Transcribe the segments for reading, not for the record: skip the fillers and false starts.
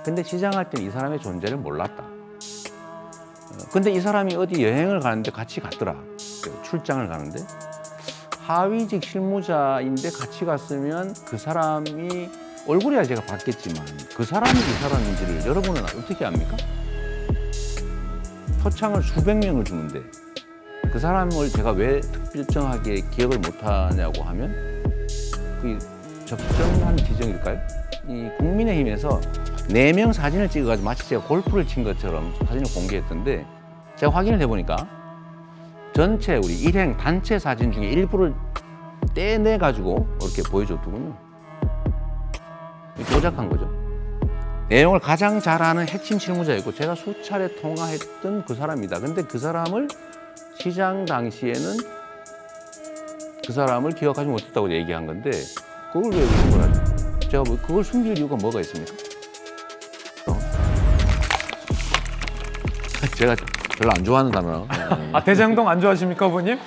근데 시장할 때는 이 사람의 존재를 몰랐다. 근데 이 사람이 어디 여행을 가는데 같이 갔더라. 출장을 가는데 하위직 실무자인데 같이 갔으면 그 사람이 얼굴이야 제가 봤겠지만 그 사람이 이 사람인지를 여러분은 어떻게 압니까? 표창을 수백 명을 주는데 그 사람을 제가 왜 특별정하게 기억을 못하냐고 하면 그게 적정한 지정일까요? 이 국민의힘에서 4명 사진을 찍어가지고 마치 제가 골프를 친 것처럼 사진을 공개했던데 제가 확인을 해보니까 전체 우리 일행 단체 사진 중에 일부를 떼내가지고 이렇게 보여줬더군요. 조작한 거죠. 내용을 가장 잘 아는 핵심 실무자였고 제가 수차례 통화했던 그 사람이다. 근데 그 사람을 시장 당시에는 그 사람을 기억하지 못했다고 얘기한 건데 그걸 왜 의심을 하죠? 제가 뭐 그걸 숨길 이유가 뭐가 있습니까? 제가 별로 안 좋아하는 단어. 아, 대장동 안 좋아하십니까, 후보님?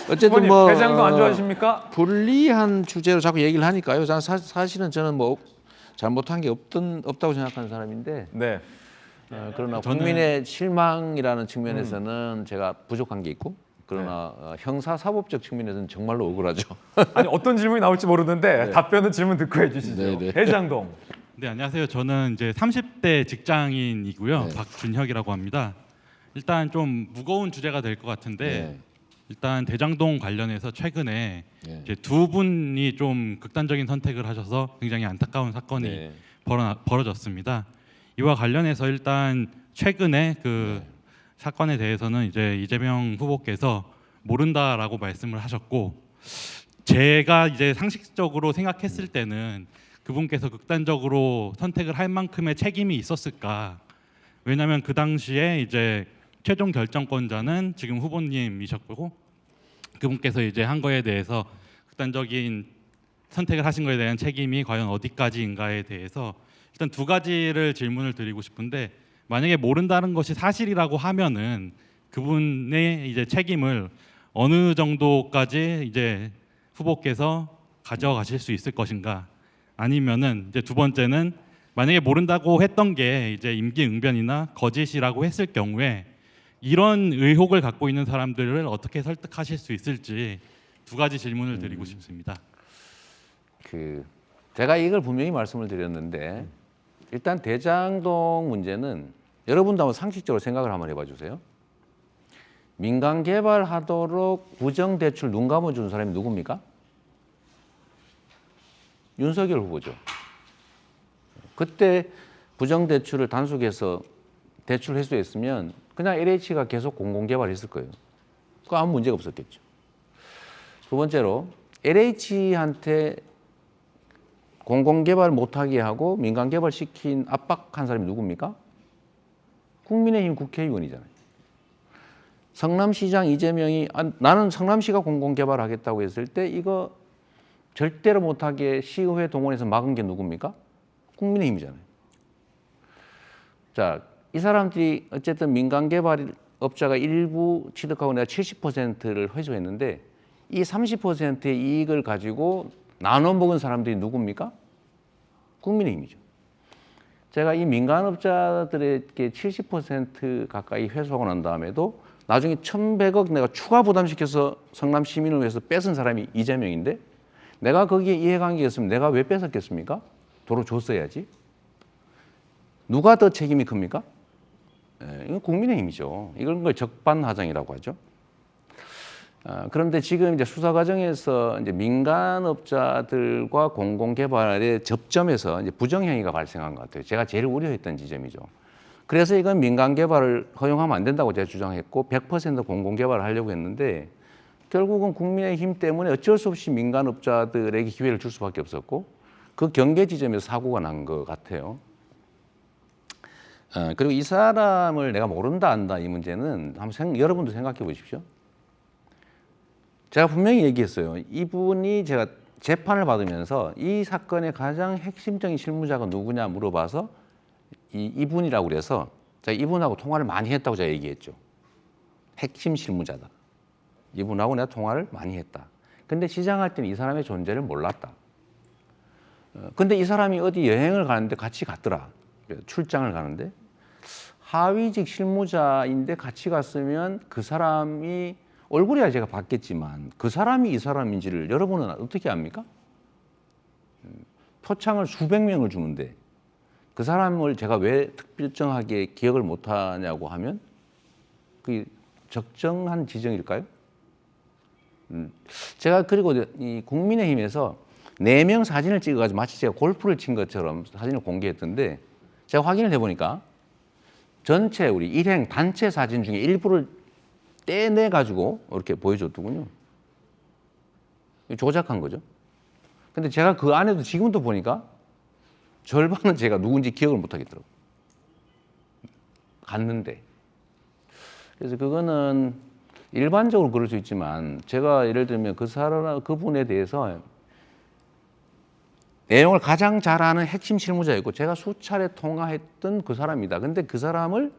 어쨌든 후보님, 뭐 대장동 안 좋아하십니까? 불리한 주제로 자꾸 얘기를 하니까요. 사실은 저는 뭐 잘못한 게 없다고 생각하는 사람인데 네. 그러나 국민의 실망이라는 측면에서는 제가 부족한 게 있고 그러나 형사사법적 측면에서는 정말로 억울하죠. 아니 어떤 질문이 나올지 모르는데 답변은 질문 듣고 해주시죠. 네. 대장동. 네, 안녕하세요. 저는 이제 30대 직장인이고요. 네. 박준혁이라고 합니다. 일단 좀 무거운 주제가 될 것 같은데 일단 대장동 관련해서 최근에 이제 두 분이 좀 극단적인 선택을 하셔서 굉장히 안타까운 사건이 벌어졌습니다. 이와 관련해서 일단 최근에 그 사건에 대해서는 이제 이재명 후보께서 모른다라고 말씀을 하셨고 제가 이제 상식적으로 생각했을 때는 그분께서 극단적으로 선택을 할 만큼의 책임이 있었을까? 왜냐하면 그 당시에 이제 최종 결정권자는 지금 후보님이셨고 그분께서 이제 한 거에 대해서 극단적인 선택을 하신 거에 대한 책임이 과연 어디까지인가에 대해서 일단 두 가지를 질문을 드리고 싶은데 만약에 모른다는 것이 사실이라고 하면은 그분의 이제 책임을 어느 정도까지 이제 후보께서 가져가실 수 있을 것인가? 아니면은 이제 두 번째는 만약에 모른다고 했던 게 이제 임기응변이나 거짓이라고 했을 경우에 이런 의혹을 갖고 있는 사람들을 어떻게 설득하실 수 있을지 두 가지 질문을 드리고 싶습니다. 제가 이걸 분명히 말씀을 드렸는데 일단 대장동 문제는 여러분도 한번 상식적으로 생각을 한번 해봐 주세요. 민간 개발하도록 부정 대출 눈 감아준 사람이 누굽니까? 윤석열 후보죠. 그때 부정 대출을 단속해서 대출 회수했으면 그냥 LH가 계속 공공개발했을 거예요. 그 아무 문제가 없었겠죠. 두 번째로 LH한테 공공개발 못하게 하고 민간개발 시킨 압박한 사람이 누굽니까? 국민의힘 국회의원이잖아요. 성남시장 이재명이 나는 성남시가 공공개발하겠다고 했을 때 이거 절대로 못하게 시의회 동원해서 막은 게 누굽니까? 국민의힘이잖아요. 자, 이 사람들이 어쨌든 민간개발업자가 일부 취득하고 내가 70%를 회수했는데 이 30%의 이익을 가지고 나눠 먹은 사람들이 누굽니까? 국민의힘이죠. 제가 이 민간업자들에게 70% 가까이 회수하고 난 다음에도 나중에 1,100억 내가 추가 부담시켜서 성남 시민을 위해서 뺏은 사람이 이재명인데 내가 거기에 이해관계였으면 내가 왜 뺏었겠습니까? 도로 줬어야지. 누가 더 책임이 큽니까? 이건 국민의힘이죠. 이런 걸 적반하장이라고 하죠. 그런데 지금 이제 수사 과정에서 이제 민간업자들과 공공개발의 접점에서 이제 부정행위가 발생한 것 같아요. 제가 제일 우려했던 지점이죠. 그래서 이건 민간개발을 허용하면 안 된다고 제가 주장했고 100% 공공개발을 하려고 했는데 결국은 국민의힘 때문에 어쩔 수 없이 민간업자들에게 기회를 줄 수밖에 없었고 그 경계 지점에서 사고가 난 것 같아요. 그리고 이 사람을 내가 모른다 안다 이 문제는 한번 여러분도 생각해 보십시오. 제가 분명히 얘기했어요. 이분이 제가 재판을 받으면서 이 사건의 가장 핵심적인 실무자가 누구냐 물어봐서 이분이라고 그래서 제가 이분하고 통화를 많이 했다고 제가 얘기했죠. 핵심 실무자다. 이분하고 내가 통화를 많이 했다. 근데 시장할 때는 이 사람의 존재를 몰랐다. 근데 이 사람이 어디 여행을 가는데 같이 갔더라. 출장을 가는데 하위직 실무자인데 같이 갔으면 그 사람이 얼굴이야 제가 봤겠지만 그 사람이 이 사람인지를 여러분은 어떻게 압니까? 표창을 수백 명을 주는데 그 사람을 제가 왜 특별정하게 기억을 못하냐고 하면 그게 적정한 지정일까요? 제가 그리고 이 국민의힘에서 4명 사진을 찍어가지고 마치 제가 골프를 친 것처럼 사진을 공개했던데 제가 확인을 해보니까 전체 우리 일행 단체 사진 중에 일부를 떼내가지고 이렇게 보여줬더군요. 조작한 거죠. 근데 제가 그 안에도 지금도 보니까 절반은 제가 누군지 기억을 못 하겠더라고요. 갔는데. 그래서 그거는 일반적으로 그럴 수 있지만 제가 예를 들면 그분에 대해서 내용을 가장 잘 아는 핵심 실무자였고 제가 수차례 통화했던 그 사람이다. 근데 그 사람을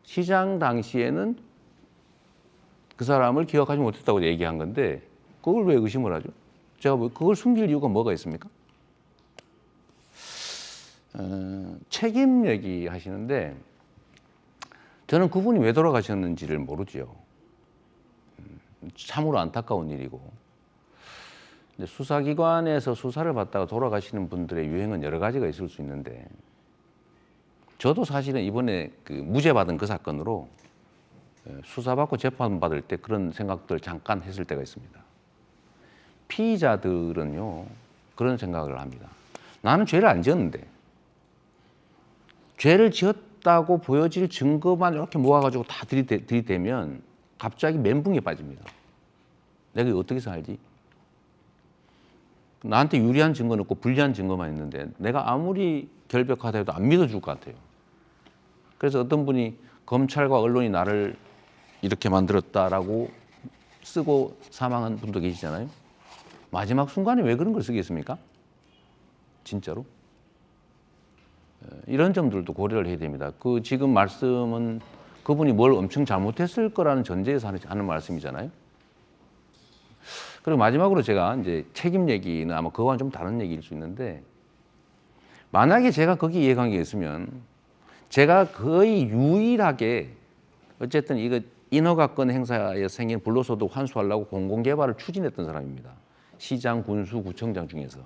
시장 당시에는 그 사람을 기억하지 못했다고 얘기한 건데 그걸 왜 의심을 하죠? 제가 그걸 숨길 이유가 뭐가 있습니까? 책임 얘기하시는데 저는 그분이 왜 돌아가셨는지를 모르죠. 참으로 안타까운 일이고 수사기관에서 수사를 받다가 돌아가시는 분들의 유형은 여러 가지가 있을 수 있는데 저도 사실은 이번에 그 무죄 받은 그 사건으로 수사받고 재판받을 때 그런 생각들 잠깐 했을 때가 있습니다. 피의자들은요 그런 생각을 합니다. 나는 죄를 안 지었는데 죄를 지었다고 보여질 증거만 이렇게 모아가지고 다 들이대면 갑자기 멘붕에 빠집니다. 내가 이거 어떻게 살지? 나한테 유리한 증거는 없고 불리한 증거만 있는데 내가 아무리 결백하다 해도 안 믿어줄 것 같아요. 그래서 어떤 분이 검찰과 언론이 나를 이렇게 만들었다라고 쓰고 사망한 분도 계시잖아요. 마지막 순간에 왜 그런 걸 쓰겠습니까? 진짜로? 이런 점들도 고려를 해야 됩니다. 그 지금 말씀은 그분이 뭘 엄청 잘못했을 거라는 전제에서 하는 말씀이잖아요. 그리고 마지막으로 제가 이제 책임 얘기는 아마 그거와는 좀 다른 얘기일 수 있는데 만약에 제가 거기 이해관계가 있으면 제가 거의 유일하게 어쨌든 이거 인허가권 행사에 생긴 불로소득 환수하려고 공공개발을 추진했던 사람입니다. 시장, 군수, 구청장 중에서.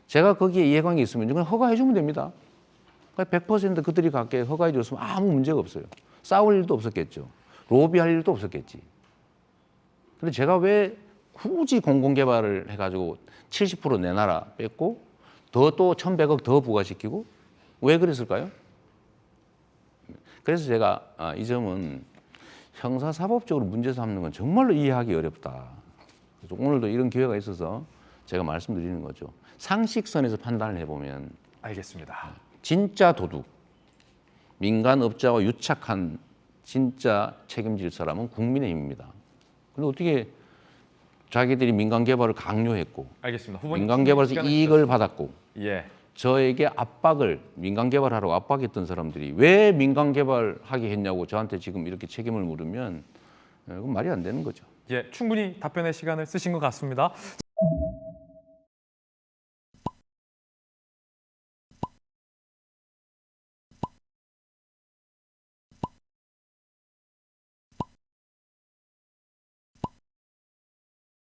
제가 거기에 이해관계 있으면 이건 허가해 주면 됩니다. 100% 그들이 갖게 허가해 줬으면 아무 문제가 없어요. 싸울 일도 없었겠죠. 로비할 일도 없었겠지. 근데 제가 왜 굳이 공공개발을 해가지고 70% 내놔라 뺐고 더 또 1,100억 더 부과시키고 왜 그랬을까요? 그래서 제가 이 점은 형사사법적으로 문제 삼는 건 정말로 이해하기 어렵다. 그래서 오늘도 이런 기회가 있어서 제가 말씀드리는 거죠. 상식선에서 판단을 해보면 알겠습니다. 진짜 도둑, 민간업자와 유착한 진짜 책임질 사람은 국민의힘입니다. 근데 어떻게 자기들이 민간개발을 강요했고 알겠습니다. 후보님 민간개발에서 이익을 받았고 예. 저에게 압박을 민간개발하라고 압박했던 사람들이 왜 민간개발하게 했냐고 저한테 지금 이렇게 책임을 물으면 그건 말이 안 되는 거죠. 예, 충분히 답변의 시간을 쓰신 것 같습니다.